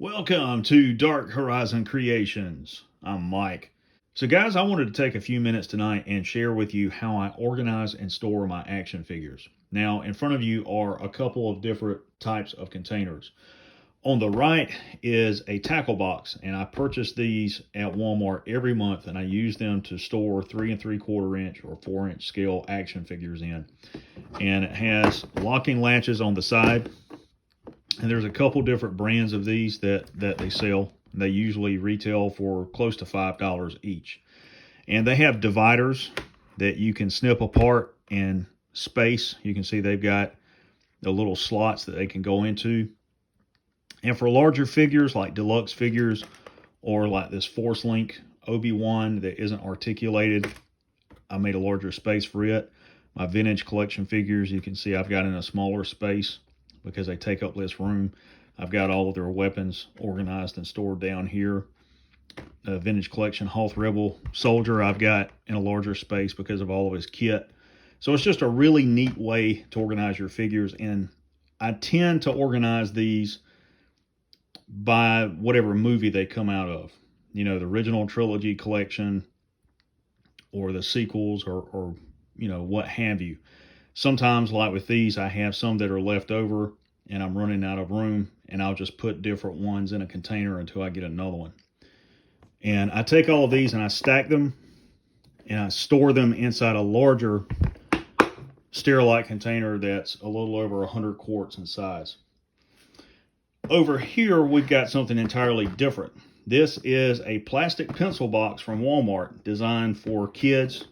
Welcome to Dark Horizon Creations. I'm Mike. So, guys, I wanted to take a few minutes tonight and share with you how I organize and store my action figures. Now, in front of you are a couple of different types of containers. On the right is a tackle box, and I purchase these at Walmart every month, and I use them to store 3 3/4 inch or 4-inch scale action figures in. And it has locking latches on the side. And there's a couple different brands of these that they sell. They usually retail for close to $5 each. And they have dividers that you can snip apart and space. You can see they've got the little slots that they can go into. And for larger figures like deluxe figures or like this Force Link Obi-Wan that isn't articulated, I made a larger space for it. My vintage collection figures, you can see I've got in a smaller space because they take up less room. I've got all of their weapons organized and stored down here. Vintage collection Hoth Rebel Soldier I've got in a larger space because of all of his kit. So it's just a really neat way to organize your figures, and I tend to organize these by whatever movie they come out of. You know, the original trilogy collection or the sequels or what have you. Sometimes, like with these, I have some that are left over and I'm running out of room, and I'll just put different ones in a container until I get another one. And I take all of these and I stack them and I store them inside a larger Sterilite container that's a little over 100 quarts in size. Over here, we've got something entirely different. This is a plastic pencil box from Walmart designed for kids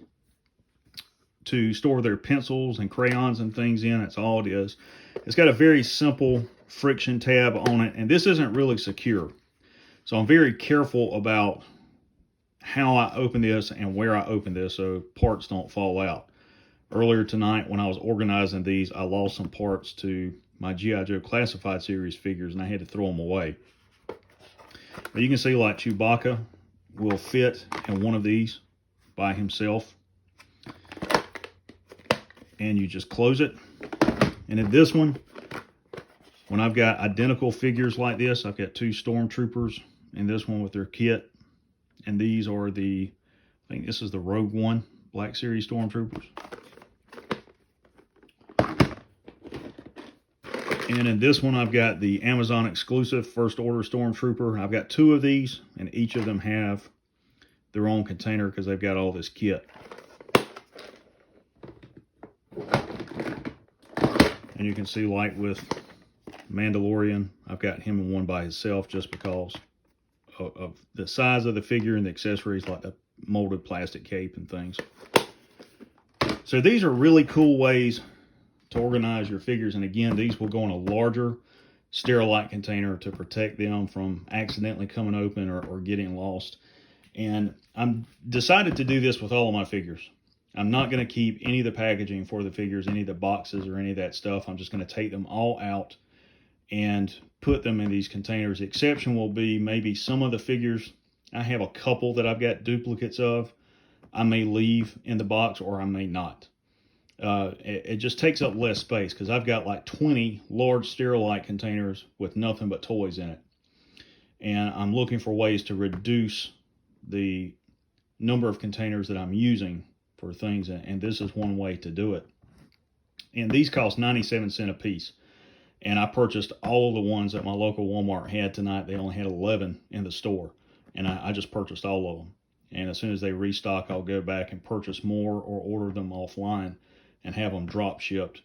to store their pencils and crayons and things in. That's all it is. It's got a very simple friction tab on it, and this isn't really secure. So I'm very careful about how I open this and where I open this so parts don't fall out. Earlier tonight when I was organizing these, I lost some parts to my G.I. Joe Classified Series figures, and I had to throw them away. But you can see like Chewbacca will fit in one of these by himself. And you just close it. And in this one, when I've got identical figures like this, I've got 2 Stormtroopers in this one with their kit. And these are I think this is the Rogue One Black Series Stormtroopers. And in this one, I've got the Amazon exclusive First Order Stormtrooper. I've got 2 of these, and each of them have their own container because they've got all this kit. And you can see, like with Mandalorian, I've got him in one by himself just because of the size of the figure and the accessories, like the molded plastic cape and things. So these are really cool ways to organize your figures. And again, these will go in a larger Sterilite container to protect them from accidentally coming open or getting lost. And I'm decided to do this with all of my figures. I'm not going to keep any of the packaging for the figures, any of the boxes or any of that stuff. I'm just going to take them all out and put them in these containers. The exception will be maybe some of the figures. I have a couple that I've got duplicates of. I may leave in the box or I may not. It just takes up less space because I've got like 20 large Sterilite containers with nothing but toys in it. And I'm looking for ways to reduce the number of containers that I'm using for things, and this is one way to do it. And these cost 97 cents a piece, and I purchased all of the ones that my local Walmart had tonight. They only had 11 in the store, and I just purchased all of them. And as soon as they restock, I'll go back and purchase more or order them offline and have them drop shipped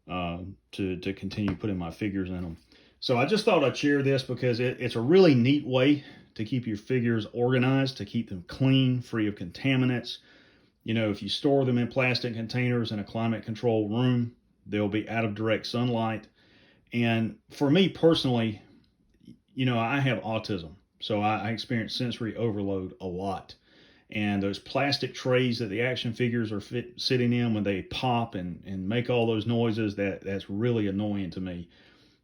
to continue putting my figures in them. So I just thought I'd share this because it's a really neat way to keep your figures organized, to keep them clean, free of contaminants. You know, if you store them in plastic containers in a climate-controlled room, they'll be out of direct sunlight. And for me personally, I have autism, so I experience sensory overload a lot. And those plastic trays that the action figures are sitting in, when they pop and make all those noises, that's really annoying to me.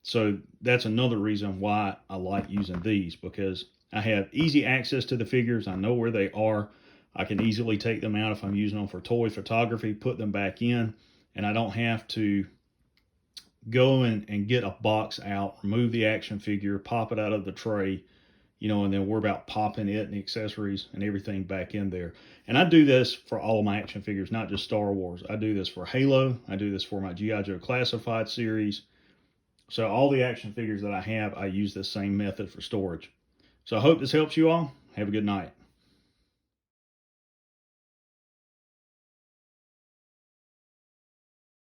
So that's another reason why I like using these, because I have easy access to the figures. I know where they are. I can easily take them out if I'm using them for toy photography, put them back in, and I don't have to go and get a box out, remove the action figure, pop it out of the tray, and then worry about popping it and the accessories and everything back in there. And I do this for all of my action figures, not just Star Wars. I do this for Halo. I do this for my G.I. Joe Classified series. So all the action figures that I have, I use this same method for storage. So I hope this helps you all. Have a good night.